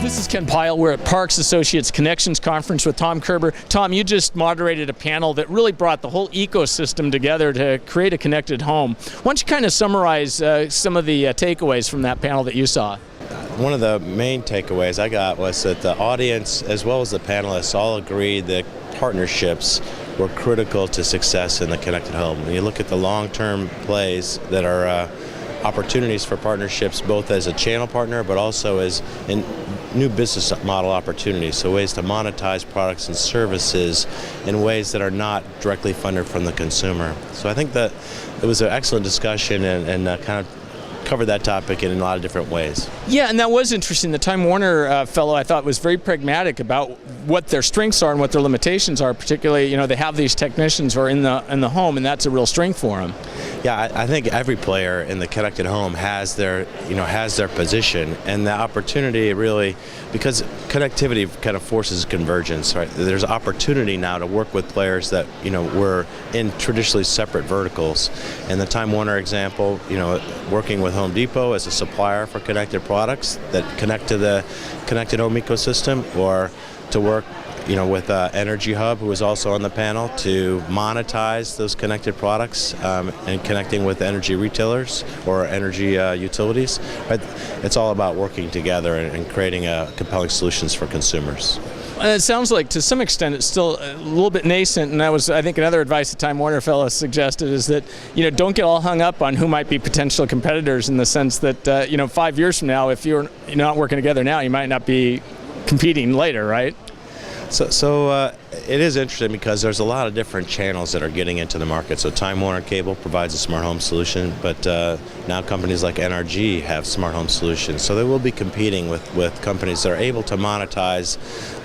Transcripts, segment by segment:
This is Ken Pyle. We're at Parks Associates Connections Conference with Tom Kerber. Tom, you just moderated a panel that really brought the whole ecosystem together to create a connected home. Why don't you kind of summarize some of the takeaways from that panel that you saw? One of the main takeaways I got was that the audience, as well as the panelists, all agreed that partnerships were critical to success in the connected home. When you look at the long-term plays that are opportunities for partnerships, both as a channel partner, but also as in new business model opportunities, so ways to monetize products and services in ways that are not directly funded from the consumer. So I think that it was an excellent discussion and kind of covered that topic in a lot of different ways. Yeah, and that was interesting. The Time-Warner fellow, I thought, was very pragmatic about what their strengths are and what their limitations are. Particularly, they have these technicians who are in the home, and that's a real strength for them. Yeah, I think every player in the connected home has their position, and the opportunity really, because connectivity kind of forces convergence, right? There's opportunity now to work with players that were in traditionally separate verticals. In the Time-Warner example, working with Home Depot as a supplier for connected products that connect to the connected home ecosystem, or to work with Energy Hub, who was also on the panel, to monetize those connected products and connecting with energy retailers or energy utilities. Right? It's all about working together and creating compelling solutions for consumers. And it sounds like to some extent it's still a little bit nascent, and that was, I think, another advice the Time-Warner fellow suggested is that don't get all hung up on who might be potential competitors, in the sense that 5 years from now, if you're not working together now, you might not be competing later, right? So it is interesting because there's a lot of different channels that are getting into the market. So Time-Warner Cable provides a smart home solution, but now companies like NRG have smart home solutions. So they will be competing with companies that are able to monetize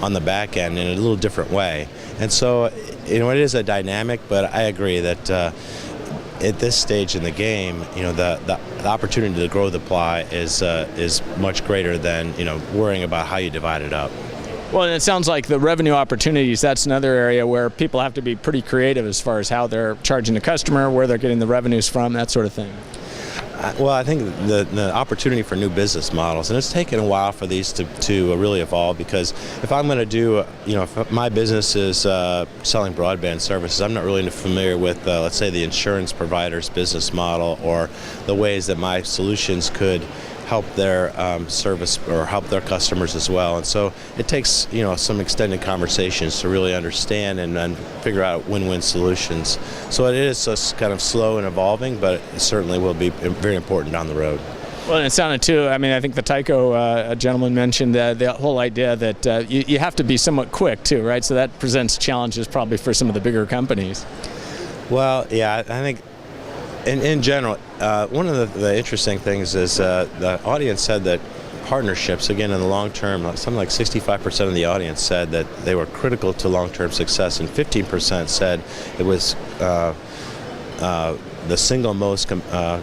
on the back end in a little different way. And so it is a dynamic, but I agree that at this stage in the game, the opportunity to grow the pie is much greater than worrying about how you divide it up. Well, and it sounds like the revenue opportunities, that's another area where people have to be pretty creative as far as how they're charging the customer, where they're getting the revenues from, that sort of thing. Well, I think the opportunity for new business models, and it's taken a while for these to really evolve, because if I'm going to do, if my business is selling broadband services, I'm not really familiar with, let's say, the insurance provider's business model, or the ways that my solutions could help their service or help their customers as well. And so it takes some extended conversations to really understand and figure out win-win solutions. So it is just kind of slow and evolving, but it certainly will be very important down the road. Well, and it sounded too, I think the Tyco gentleman mentioned the whole idea that you have to be somewhat quick too, right? So that presents challenges probably for some of the bigger companies. Well, yeah, I think in general, one of the interesting things is the audience said that partnerships, again, in the long term, something like 65% of the audience said that they were critical to long-term success, and 15% said it was the single most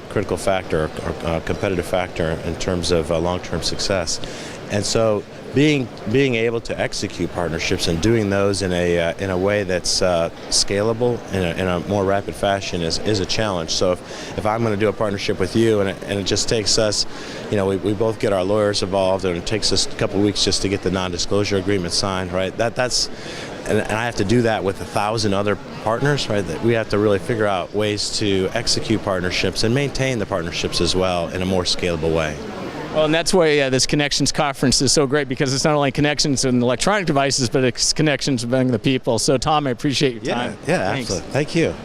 critical factor or competitive factor in terms of long-term success. And so being able to execute partnerships and doing those in a way that's scalable in a more rapid fashion is a challenge. So if I'm going to do a partnership with you and it just takes us, we both get our lawyers involved, and it takes us a couple of weeks just to get the non-disclosure agreement signed, right? And I have to do that with 1,000 other partners, right? That we have to really figure out ways to execute partnerships and maintain the partnerships as well in a more scalable way. Well, and that's why this Connections Conference is so great, because it's not only connections in electronic devices, but it's connections among the people. So, Tom, I appreciate your time. Yeah, absolutely. Thank you.